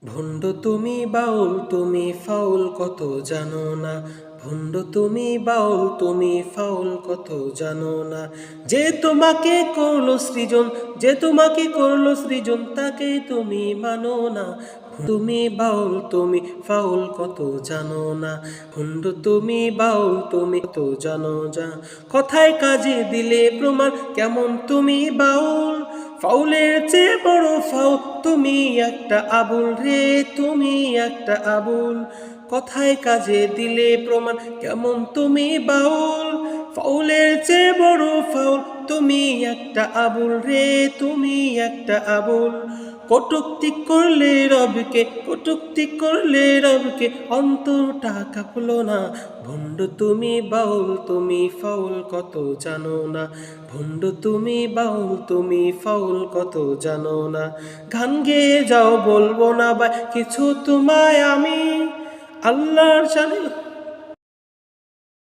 ভণ্ড তুমি বাউল তুমি ফাউল কত জানো না। ভণ্ড তুমি বাউল তুমি ফাউল কত জানো না। যে তোমাকে করলো সৃজন, যে তোমাকে করলো সৃজন, তাকে তুমি মানো না। তুমি বাউল তুমি ফাউল কত জানো না। ভণ্ড তুমি বাউল তুমি কত জানো যা। কথায় কাজে দিলে প্রমাণ কেমন তুমি বাউল। ফাউলের চেয়ে বড় ফাউল তুমি একটা আবুল রে, তুমি একটা আবুল। কথায় কাজে দিলে প্রমাণ কেমন তুমি বাউল। ফাউলের চেয়ে বড় ফাউল তুমি একটা আবুল রে, তুমি একটা আবুল। কটূক্তি করলে রবকে, কটূক্তি করলে রবকে, অন্তরটা কাঁপলো না। ভণ্ড তুমি বাউল তুমি ফাউল কত জানো না। ভণ্ড তুমি বাউল তুমি ফাউল কত জানো না। গান গেয়ে যাও বলবো না বা কিছু তোমায় আমি, আল্লাহর জানে।